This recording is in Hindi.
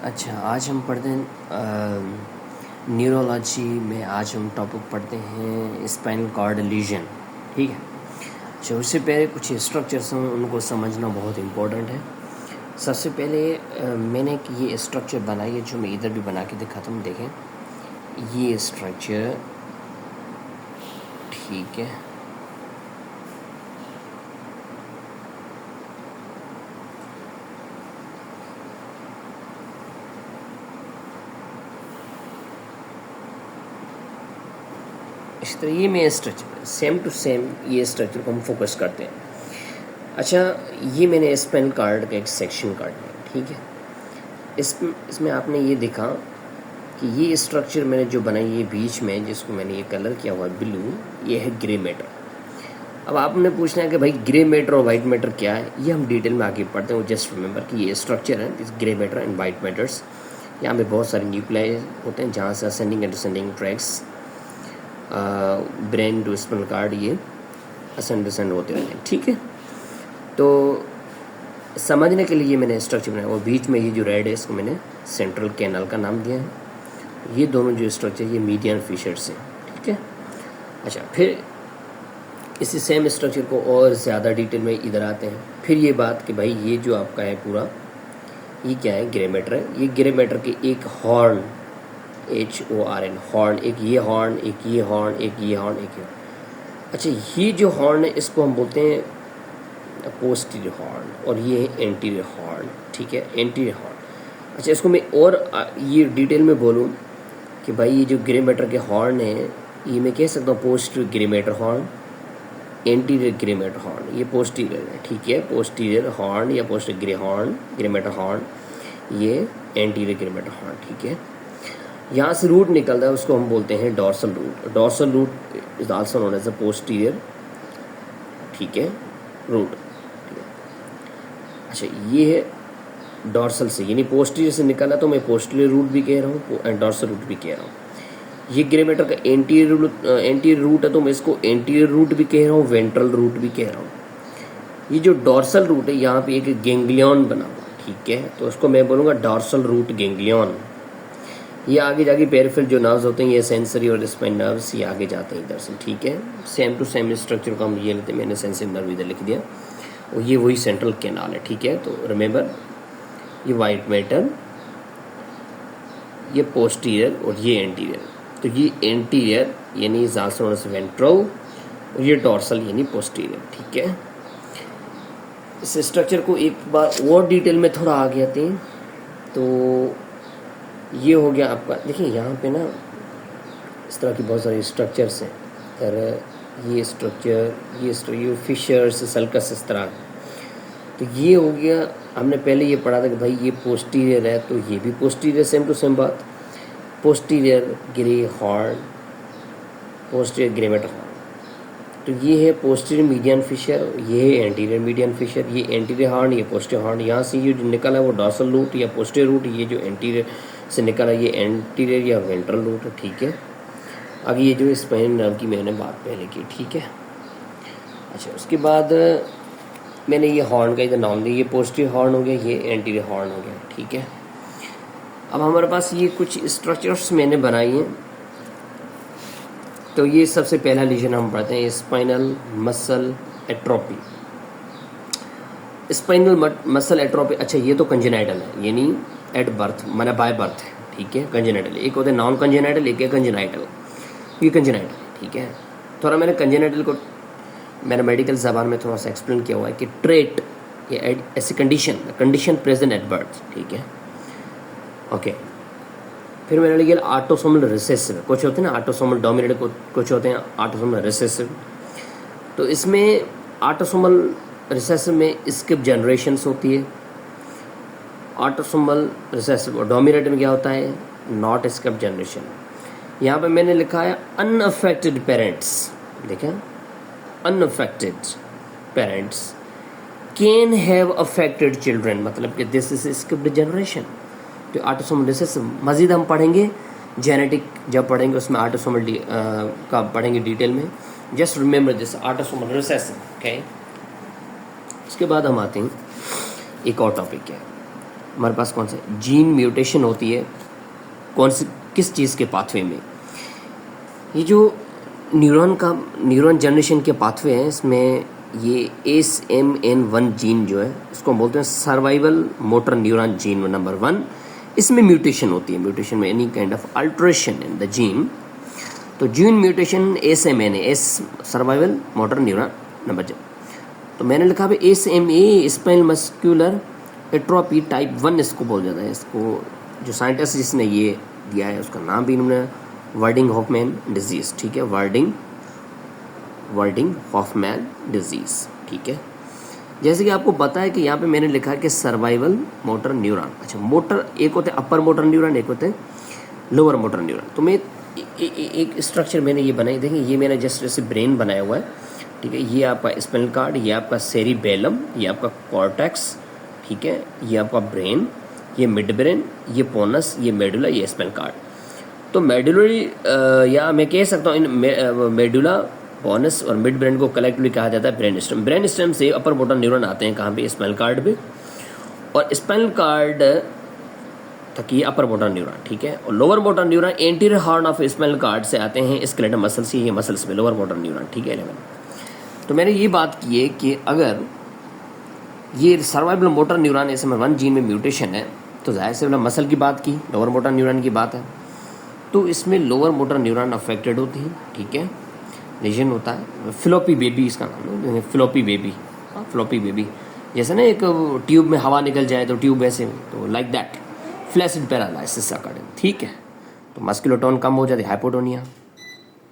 अच्छा, आज हम पढ़ते हैं न्यूरोलॉजी में। आज हम टॉपिक पढ़ते हैं स्पाइनल कॉर्ड लीजन। ठीक है। अच्छा, उससे पहले कुछ स्ट्रक्चर्स हैं, उनको समझना बहुत इम्पोर्टेंट है। सबसे पहले मैंने ये स्ट्रक्चर बनाई है, जो मैं इधर भी बना के दिखाता हूँ। देखें ये स्ट्रक्चर, ठीक है। इस तरह ये मैं स्ट्रक्चर सेम टू सेम ये स्ट्रक्चर को हम फोकस करते हैं। अच्छा, ये मैंने स्पाइनल कॉर्ड का एक सेक्शन काट लिया, ठीक है। इसमें आपने ये देखा कि ये स्ट्रक्चर मैंने जो बनाई, ये बीच में जिसको मैंने ये कलर किया हुआ है ब्लू, ये है ग्रे मैटर। अब आपने पूछना है कि भाई ग्रे मैटर और वाइट मैटर क्या है, ये हम डिटेल में आगे पढ़ते हैं। जस्ट रिमेंबर कि ये स्ट्रक्चर है, this grey matter and white matters. यहाँ पे बहुत सारे न्यूक्लियाई होते हैं, जहाँ से ascending and descending tracts brain to spinal cord ये असेंड डिसेंड होते रहते हैं, ठीक है। तो समझने के लिए ये मैंने स्ट्रक्चर बनाया, और बीच में ये जो रेड है इसको मैंने सेंट्रल कैनाल का नाम दिया है। ये दोनों जो स्ट्रक्चर ये मीडियन फिशर्स हैं, ठीक है। अच्छा, फिर इसी सेम स्ट्रक्चर को और ज़्यादा डिटेल में इधर आते हैं। फिर ये बात कि भाई ये जो आपका है पूरा, ये क्या है, ग्रे मैटर है। ये ग्रे मैटर के एक हॉर्न, HORN हॉर्न, एक ये हॉर्न, एक ये हॉर्न, एक ये हॉर्न, एक ये। अच्छा, ये जो हॉर्न है इसको हम बोलते हैं पोस्टीरियर हॉर्न, और ये है एंटीरियर हॉर्न, ठीक है, एंटीरियर हॉर्न। अच्छा, इसको मैं और ये डिटेल में बोलूँ कि भाई ये जो ग्रे मैटर के हॉर्न है, ये मैं कह सकता हूँ posterior grey matter horn, anterior grey matter horn, ये पोस्टीरियर है, ठीक है। पोस्टीरियर हॉर्न या पोस्टीरियर ग्रे मैटर हॉर्न, ये एंटीरियर ग्रे मैटर हॉर्न, ठीक है। यहाँ से रूट निकलता है, उसको हम बोलते हैं dorsal root. Dorsal root is also known as a posterior, ठीक है, रूट। अच्छा, ये है डॉर्सल से, यानी पोस्टीरियर से निकला, तो मैं पोस्टीरियर रूट भी कह रहा हूँ एंड डॉर्सल रूट भी कह रहा हूँ। ये ग्रे मैटर का एंटीरियर रूट है, तो मैं इसको एंटीरियर रूट भी कह रहा हूँ, वेंट्रल रूट भी कह रहा हूँ। ये जो डॉर्सल रूट है, यहाँ पे एक गैंग्लियन बना हुआ, ठीक है, तो उसको मैं बोलूँगा डॉर्सल रूट गैंग्लियन। ये आगे जाके पेरिफेरल जो नर्व्स होते हैं, ये सेंसरी और स्पाइन नर्व्स, ये आगे जाते हैं इधर से, ठीक है। सेम टू सेम स्ट्रक्चर को हम ये लेते हैं, मैंने सेंसरी नर्व इधर लिख दिया, और ये वही सेंट्रल कैनाल है, ठीक है। तो रिमेंबर, ये वाइट मैटर, ये पोस्टीरियर और ये एंटीरियर। तो ये एंटीरियर यानी वेंट्रल, और ये डॉर्सल यानी पोस्टीरियर, ठीक है। इस स्ट्रक्चर को एक बार और डिटेल में थोड़ा आगे आते हैं। तो ये हो गया आपका, देखिए यहाँ पे ना इस तरह की बहुत सारी स्ट्रक्चर्स हैं, और ये स्ट्रक्चर फिशर्स, सल्कस, इस तरह। तो ये हो गया, हमने पहले ये पढ़ा था कि भाई ये पोस्टीरियर है, तो ये भी पोस्टीरियर, सेम टू सेम बात, posterior grey horn, posterior grey matter horn. तो ये है पोस्टीरियर मीडियन फिशर, ये है एंटीरियर मीडियन फिशर, ये एंटीरियर हॉर्न, ये पोस्टीरियर हॉर्न। यहाँ से ये जो निकला है वो डॉर्सल रूट या पोस्टीरियर रूट, ये जो एंटीरियर से निकला ये एंटीरियर या वेंट्रल रूट है, ठीक है। अब ये जो स्पाइन नर्व की मैंने बात पहले की, ठीक है। अच्छा, उसके बाद मैंने ये हॉर्न का इधर नाम दिया, ये पोस्टीरियर हॉर्न हो गया, ये एंटीरियर हॉर्न हो गया, ठीक है। अब हमारे पास ये कुछ स्ट्रक्चर्स मैंने बनाई हैं। तो ये सबसे पहला लीजन हम पढ़ते हैं, spinal muscle atrophy. Spinal muscle atrophy, अच्छा ये तो कंजेनाइटल है, यानी एट बर्थ, माना बाय बर्थ है, ठीक है, कंजेनाइटल। एक होते हैं नॉन कंजेनाइटल, एक है कंजेनाइटल। ये कंजेनाइटल, ठीक है। थोड़ा मैंने कंजेनाइटल को मैंने मेडिकल ज़बान में थोड़ा सा एक्सप्लेन किया हुआ है कि ट्रेट या ऐसी कंडीशन प्रेजेंट एट बर्थ, ठीक है, ओके। फिर मैंने लिखा ऑटोसोमल रिसेसिव, कुछ होते हैं ना ऑटोसोमल डोमिनेंट, कुछ होते हैं ऑटोसोमल रिसेसिव। तो इसमें ऑटोसोमल रिसेसिव में स्किप जनरेशन्स होती है, ऑटोसोमल रिसेसिव और डोमिनेंट में क्या होता है, नॉट स्किप जनरेशन। यहाँ पे मैंने लिखा है अनअफेक्टेड पेरेंट्स, देखा, unaffected parents can have affected children, मतलब कि दिस इज स्किप्ड जनरेशन। तो ऑटोसोमल रिसेसिव मज़ीद हम पढ़ेंगे, जेनेटिक जब पढ़ेंगे उसमें ऑटोसोमल का पढ़ेंगे डिटेल में। Just remember this autosomal recessive, okay. उसके बाद हम आते हैं एक और टॉपिक क्या है, हमारे पास कौन सा जीन म्यूटेशन होती है, कौन सी किस चीज़ के पाथवे में, ये जो न्यूरॉन जनरेशन के पाथवे हैं इसमें ये SMN1 जीन जो है इसको हम बोलते हैं survival motor neuron gene number 1, इसमें म्यूटेशन होती है। म्यूटेशन में any kind of alteration in the gene, तो जीन म्यूटेशन SMN है, सर्वाइवल मोटर न्यूरॉन नंबर 1। तो मैंने लिखा है SMA spinal muscular atrophy type 1 इसको बोल जाता है। इसको जो साइंटिस्ट जिसने ये दिया है उसका नाम भी इन्होंने वर्डिंग हॉफमैन डिजीज़, ठीक है, वर्डिंग हॉफमैन डिजीज़, ठीक है। जैसे कि आपको पता है कि यहाँ पे मैंने लिखा है कि सर्वाइवल मोटर न्यूरॉन, अच्छा मोटर एक होते हैं अपर मोटर न्यूरॉन, एक होते हैं लोअर मोटर न्यूरॉन। तो मैं एक स्ट्रक्चर मैंने ये बनाई, देखें ये मैंने जस्ट ऐसे ब्रेन बनाया हुआ है, ठीक है। ये आपका स्पाइनल कार्ड, ये आपका सेरिबेलम, ये आपका कॉर्टेक्स, ठीक है, ये आपका ब्रेन, ये मिड ब्रेन, ये पोनस, ये मेडुला, ये स्पाइनल कार्ड। तो मेडुलरी या मैं कह सकता हूँ इन मेडुला, पोनस और मिड ब्रेन को कलेक्टिवली कहा जाता है ब्रेन स्टेम। ब्रेन स्टेम से अपर मोटर न्यूरॉन आते हैं कहाँ पे, स्पाइनल कार्ड पे, और स्पाइनल कार्ड तक ये अपर मोटर न्यूरॉन, ठीक है। और lower motor neuron anterior horn of spinal cord से आते हैं स्केलेटल मसल से, ये मसल्स में लोअर मोटर न्यूरॉन, ठीक है। 11 तो मैंने ये बात की है कि अगर ये survival motor neuron SMN1 gene में म्यूटेशन है तो जाहिर से मसल की बात की, लोअर मोटर न्यूरॉन की बात है, तो इसमें लोअर मोटर न्यूरॉन अफेक्टेड होती है, ठीक है, लेजन होता है। फ्लॉपी बेबी इसका नाम है, फ्लॉपी बेबी, हाँ फ्लॉपी बेबी, जैसे ना एक ट्यूब में हवा निकल जाए तो ट्यूब ऐसे, तो like that flaccid paralysis according, ठीक है। तो मस्कुलर टोन कम हो जाती है, हाइपोटोनिया।